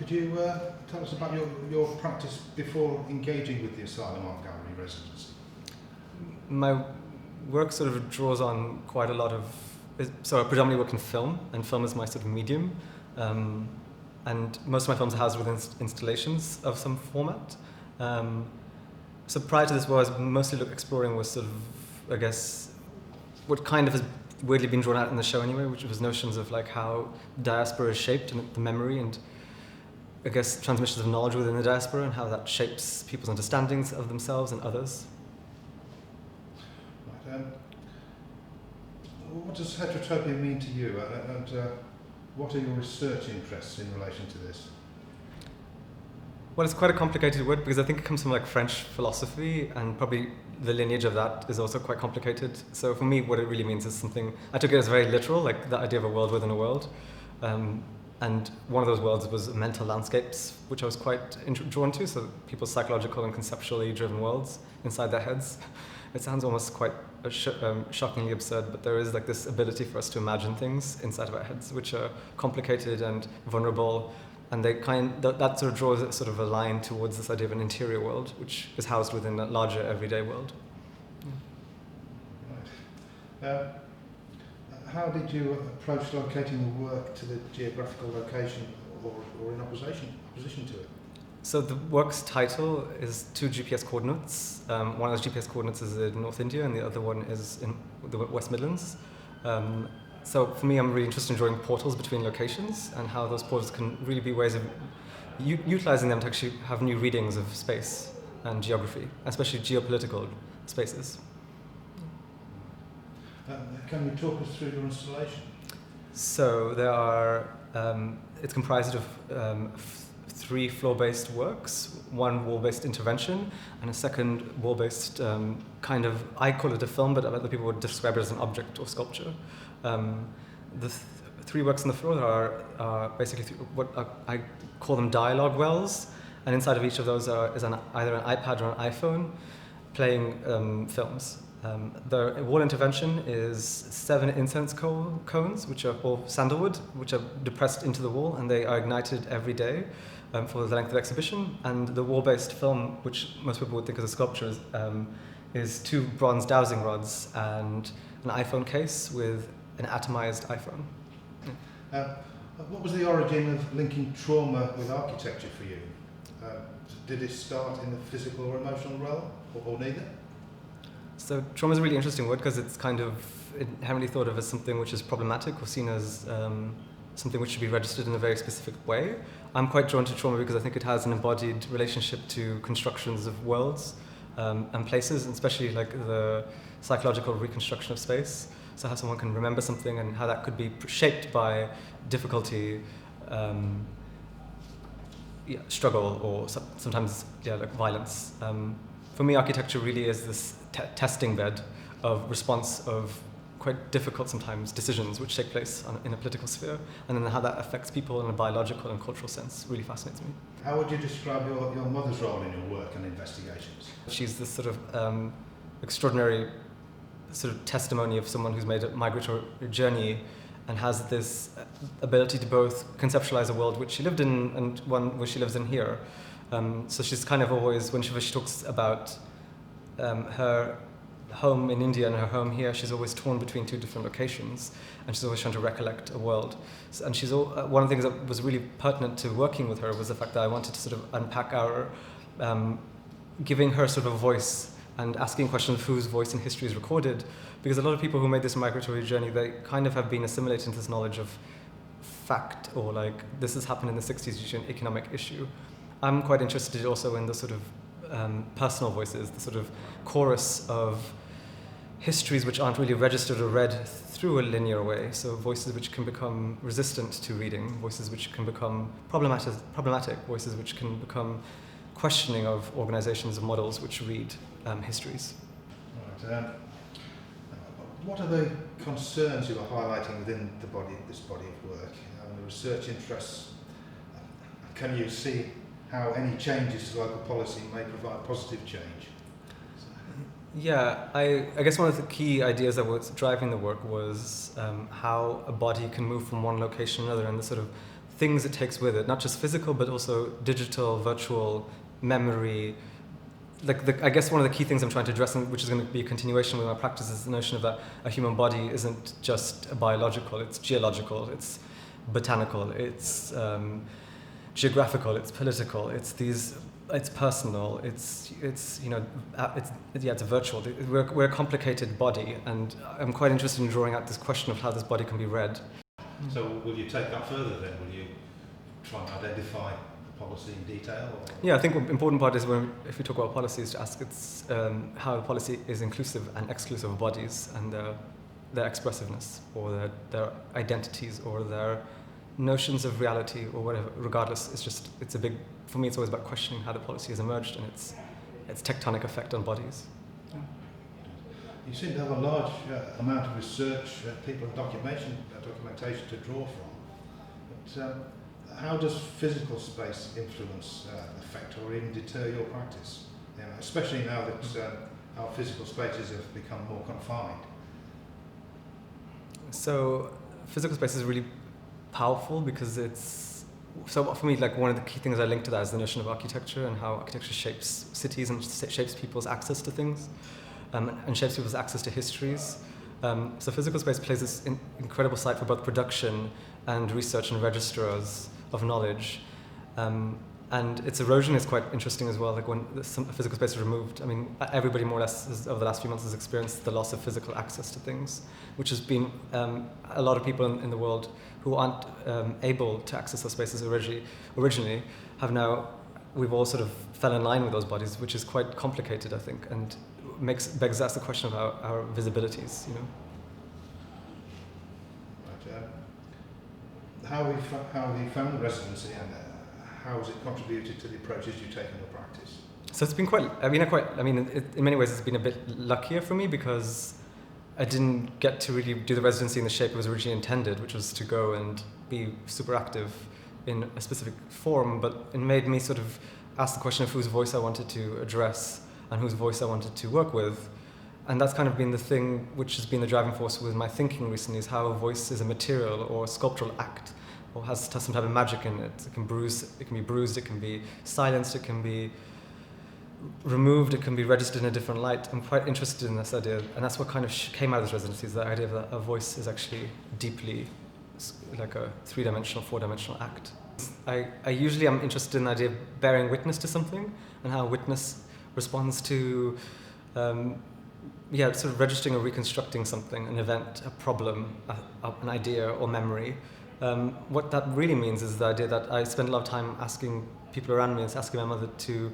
Could you tell us about your practice before engaging with the Asylum Art Gallery Residency? My work sort of draws on quite a lot of... So I predominantly work in film, and film is my sort of medium. And most of my films are housed within installations of some format. So prior to this, what I was mostly exploring was sort of, I guess, what kind of has weirdly been drawn out in the show anyway, which was notions of like how diaspora is shaped and the memory and I guess transmissions of knowledge within the diaspora and how that shapes people's understandings of themselves and others. Right, what does heterotopia mean to you, and what are your research interests in relation to this? Well, it's quite a complicated word because I think it comes from like French philosophy, and probably the lineage of that is also quite complicated. So for me, what it really means is something, I took it as very literal, like the idea of a world within a world. And one of those worlds was mental landscapes, which I was quite drawn to, so people's psychological and conceptually driven worlds inside their heads. It sounds almost quite shockingly absurd, but there is like this ability for us to imagine things inside of our heads, which are complicated and vulnerable. And they that sort of draws sort of a line towards this idea of an interior world, which is housed within a larger everyday world. Right. How did you approach locating the work to the geographical location or in opposition to it? So the work's title is two GPS coordinates. One of those GPS coordinates is in North India, and the other one is in the West Midlands. So for me, I'm really interested in drawing portals between locations and how those portals can really be ways of utilizing them to actually have new readings of space and geography, especially geopolitical spaces. Can you talk us through your installation? So there are, it's comprised of 3 floor-based works, 1 wall-based intervention, and a second wall-based kind of, I call it a film, but other people would describe it as an object or sculpture. The 3 works on the floor are basically I call them dialogue wells, and inside of each of those is either an iPad or an iPhone playing films. The wall intervention is 7 incense cones, which are all sandalwood, which are depressed into the wall, and they are ignited every day for the length of the exhibition. And the wall-based film, which most people would think as a sculpture, is 2 bronze dowsing rods and an iPhone case with an atomized iPhone. What was the origin of linking trauma with architecture for you? Did it start in the physical or emotional realm, or neither? So trauma is a really interesting word because it's kind of inherently thought of as something which is problematic or seen as something which should be registered in a very specific way. I'm quite drawn to trauma because I think it has an embodied relationship to constructions of worlds and places, and especially like the psychological reconstruction of space. So how someone can remember something and how that could be shaped by difficulty, struggle, or sometimes like violence. For me, architecture really is this testing bed of response of quite difficult sometimes decisions which take place in a political sphere, and then how that affects people in a biological and cultural sense really fascinates me. How would you describe your mother's role in your work and investigations? She's this sort of extraordinary sort of testimony of someone who's made a migratory journey and has this ability to both conceptualize a world which she lived in and one which she lives in here. So she's kind of always, whenever she talks about her home in India and her home here, she's always torn between 2 different locations, and she's always trying to recollect a world. And she's one of the things that was really pertinent to working with her was the fact that I wanted to sort of unpack our, giving her sort of a voice and asking questions of whose voice in history is recorded, because a lot of people who made this migratory journey, they kind of have been assimilated into this knowledge of fact, or like this has happened in the 60s due to an economic issue. I'm quite interested also in the sort of personal voices, the sort of chorus of histories which aren't really registered or read through a linear way. So voices which can become resistant to reading, voices which can become problematic, voices which can become questioning of organizations and models which read histories. Right. What are the concerns you are highlighting within this body of work? The research interests. Can you see how any changes to local policy may provide positive change? Yeah, I guess one of the key ideas that was driving the work was how a body can move from one location to another, and the sort of things it takes with it, not just physical, but also digital, virtual, memory. I guess one of the key things I'm trying to address, which is going to be a continuation with my practice, is the notion of that a human body isn't just biological, it's geological, it's botanical, it's geographical, it's political, it's personal, it's a virtual. We're a complicated body, and I'm quite interested in drawing out this question of how this body can be read. So will you take that further then? Will you try and identify policy in detail? Or? Yeah, I think an important part is if we talk about policy, is to ask how policy is inclusive and exclusive of bodies and their expressiveness, or their identities, or their notions of reality, or whatever. Regardless, for me, it's always about questioning how the policy has emerged and its tectonic effect on bodies. Yeah. You seem to have a large amount of research, people and documentation to draw from. But how does physical space influence, affect, or even deter your practice? Especially now that our physical spaces have become more confined. So, physical space is really powerful because so for me, one of the key things I link to that is the notion of architecture and how architecture shapes cities and shapes people's access to things, and shapes people's access to histories. So physical space plays this incredible site for both production and research and registrars of knowledge. And its erosion is quite interesting as well. When some physical space is removed, everybody more or less over the last few months has experienced the loss of physical access to things, which has been a lot of people in the world who aren't able to access those spaces originally we've all sort of fell in line with those bodies, which is quite complicated, I think, and begs us the question of our visibilities. Right. How have you found the residency, and how has it contributed to the approaches you take in your practice? So it's been in many ways it's been a bit luckier for me, because I didn't get to really do the residency in the shape it was originally intended, which was to go and be super active in a specific form, but it made me sort of ask the question of whose voice I wanted to address and whose voice I wanted to work with. And that's kind of been the thing which has been the driving force with my thinking recently, is how a voice is a material or a sculptural act, or has some type of magic in it. It can be bruised, it can be silenced, it can be removed, it can be registered in a different light. I'm quite interested in this idea, and that's what kind of came out of this residency, is the idea that a voice is actually deeply like a three-dimensional, four-dimensional act. I usually am interested in the idea of bearing witness to something, and how witness responds to sort of registering or reconstructing something, an event, a problem, an idea or memory. What that really means is the idea that I spend a lot of time asking people around me, asking my mother to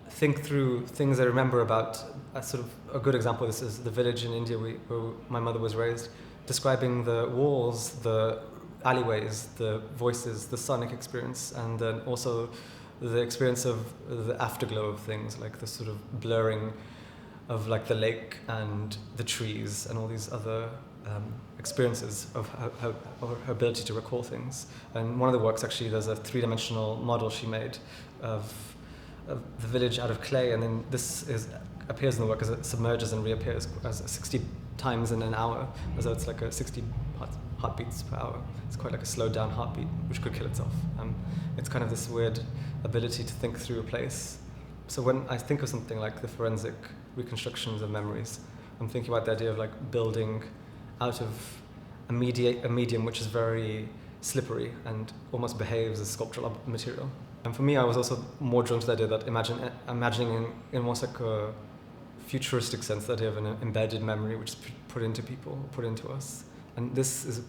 think through things I remember about. A good example of this is the village in India where my mother was raised, describing the walls, the alleyways, the voices, the sonic experience, and then also the experience of the afterglow of things, like the sort of blurring of the lake and the trees and all these other experiences of her ability to recall things. And one of the works, actually, there's a three-dimensional model she made of the village out of clay, and then appears in the work as it submerges and reappears as 60 times in an hour, as though it's like a 60 heartbeats per hour. It's quite like a slowed down heartbeat, which could kill itself. It's kind of this weird ability to think through a place. So when I think of something like the forensic reconstructions of memories, I'm thinking about the idea of building out of a medium which is very slippery and almost behaves as sculptural material. And for me, I was also more drawn to the idea that imagining in almost like a futuristic sense, the idea of an embedded memory which is put into people, put into us. And this is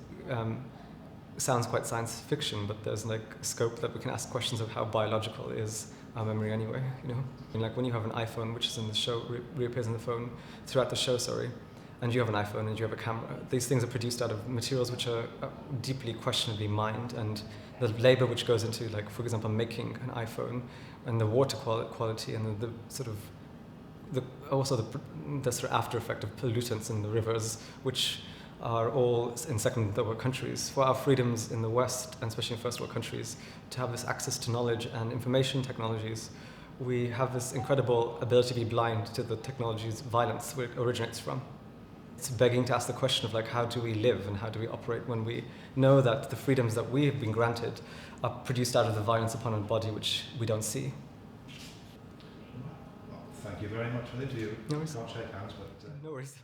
sounds quite science fiction, but there's a scope that we can ask questions of how biological is our memory anyway, when you have an iPhone, which is in the show, reappears in the phone throughout the show, and you have an iPhone and you have a camera, these things are produced out of materials which are deeply questionably mined, and the labor which goes into, for example, making an iPhone, and the water quality, and the sort of after effect of pollutants in the rivers, which are all in second and third world countries. For our freedoms in the West, and especially in first world countries, to have this access to knowledge and information technologies, we have this incredible ability to be blind to the technology's violence where it originates from. It's begging to ask the question of like, how do we live and how do we operate when we know that the freedoms that we have been granted are produced out of the violence upon our body which we don't see. Well, thank you very much for the interview. No worries. Can't shake hands, but... No worries.